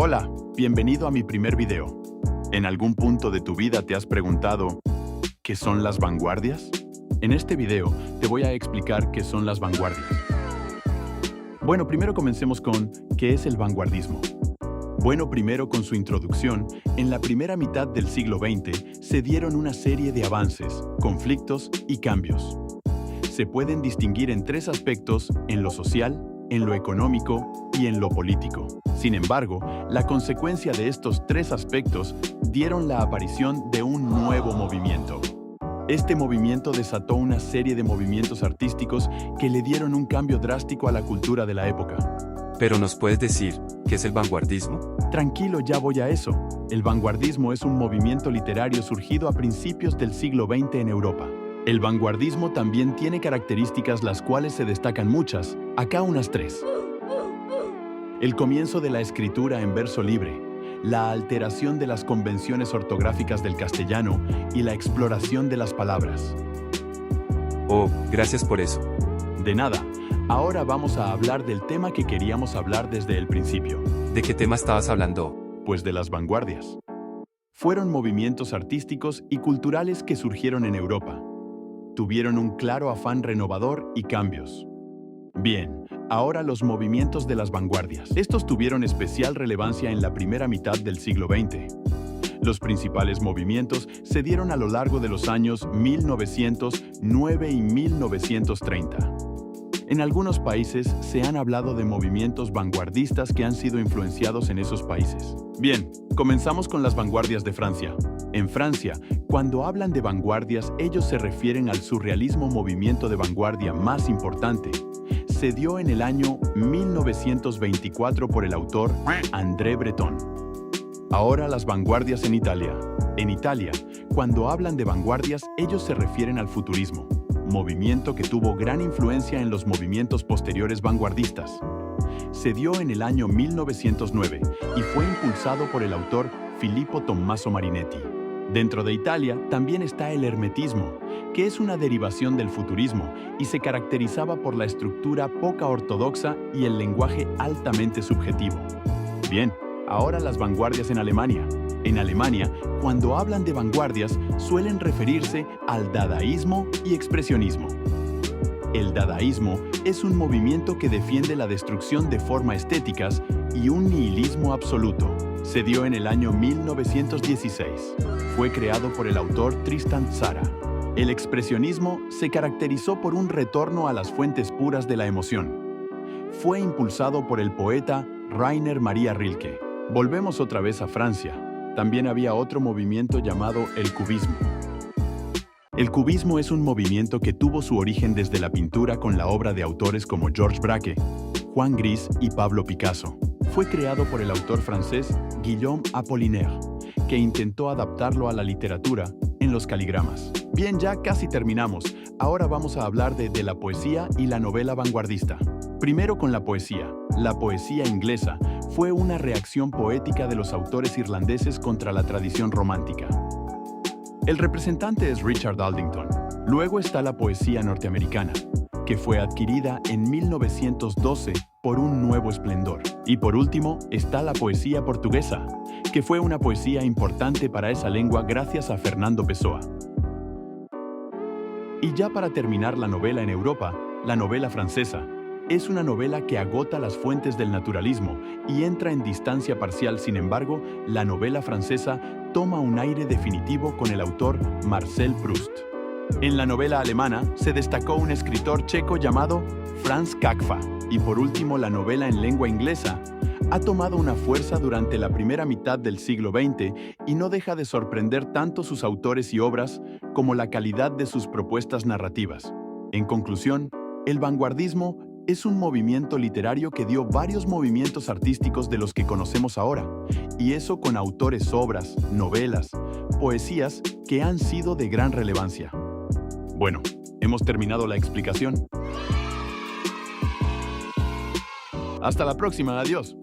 Hola, bienvenido a mi primer video. ¿En algún punto de tu vida te has preguntado qué son las vanguardias? En este video te voy a explicar qué son las vanguardias. Bueno, primero comencemos con ¿qué es el vanguardismo? Bueno, primero con su introducción, en la primera mitad del siglo XX se dieron una serie de avances, conflictos y cambios. Se pueden distinguir en tres aspectos: en lo social, en lo económico y en lo político. Sin embargo, la consecuencia de estos tres aspectos dieron la aparición de un nuevo movimiento. Este movimiento desató una serie de movimientos artísticos que le dieron un cambio drástico a la cultura de la época. ¿Pero nos puedes decir qué es el vanguardismo? Tranquilo, ya voy a eso. El vanguardismo es un movimiento literario surgido a principios del siglo XX en Europa. El vanguardismo también tiene características las cuales se destacan muchas, acá unas tres. El comienzo de la escritura en verso libre, la alteración de las convenciones ortográficas del castellano y la exploración de las palabras. Oh, gracias por eso. De nada, ahora vamos a hablar del tema que queríamos hablar desde el principio. ¿De qué tema estabas hablando? Pues de las vanguardias. Fueron movimientos artísticos y culturales que surgieron en Europa. Tuvieron un claro afán renovador y cambios. Bien, ahora los movimientos de las vanguardias. Estos tuvieron especial relevancia en la primera mitad del siglo XX. Los principales movimientos se dieron a lo largo de los años 1909 y 1930. En algunos países se han hablado de movimientos vanguardistas que han sido influenciados en esos países. Bien, comenzamos con las vanguardias de Francia. En Francia, cuando hablan de vanguardias, ellos se refieren al surrealismo, movimiento de vanguardia más importante. Se dio en el año 1924 por el autor André Breton. Ahora las vanguardias en Italia. En Italia, cuando hablan de vanguardias, ellos se refieren al futurismo, movimiento que tuvo gran influencia en los movimientos posteriores vanguardistas. Se dio en el año 1909 y fue impulsado por el autor Filippo Tommaso Marinetti. Dentro de Italia también está el hermetismo, que es una derivación del futurismo y se caracterizaba por la estructura poco ortodoxa y el lenguaje altamente subjetivo. Bien, ahora las vanguardias en Alemania. En Alemania, cuando hablan de vanguardias, suelen referirse al dadaísmo y expresionismo. El dadaísmo es un movimiento que defiende la destrucción de formas estéticas y un nihilismo absoluto. Se dio en el año 1916. Fue creado por el autor Tristan Tzara. El expresionismo se caracterizó por un retorno a las fuentes puras de la emoción. Fue impulsado por el poeta Rainer Maria Rilke. Volvemos otra vez a Francia. También había otro movimiento llamado el cubismo. El cubismo es un movimiento que tuvo su origen desde la pintura con la obra de autores como Georges Braque, Juan Gris y Pablo Picasso. Fue creado por el autor francés Guillaume Apollinaire, que intentó adaptarlo a la literatura en los caligramas. Bien, ya casi terminamos. Ahora vamos a hablar de la poesía y la novela vanguardista. Primero con la poesía. La poesía inglesa fue una reacción poética de los autores irlandeses contra la tradición romántica. El representante es Richard Aldington. Luego está la poesía norteamericana, que fue adquirida en 1912 por un nuevo esplendor. Y por último está la poesía portuguesa, que fue una poesía importante para esa lengua gracias a Fernando Pessoa. Y ya para terminar la novela en Europa, la novela francesa es una novela que agota las fuentes del naturalismo y entra en distancia parcial. Sin embargo, la novela francesa toma un aire definitivo con el autor Marcel Proust. En la novela alemana se destacó un escritor checo llamado Franz Kafka. Y por último, la novela en lengua inglesa ha tomado una fuerza durante la primera mitad del siglo XX y no deja de sorprender tanto sus autores y obras como la calidad de sus propuestas narrativas. En conclusión, el vanguardismo es un movimiento literario que dio varios movimientos artísticos de los que conocemos ahora, y eso con autores, obras, novelas, poesías que han sido de gran relevancia. Bueno, hemos terminado la explicación. Hasta la próxima, adiós.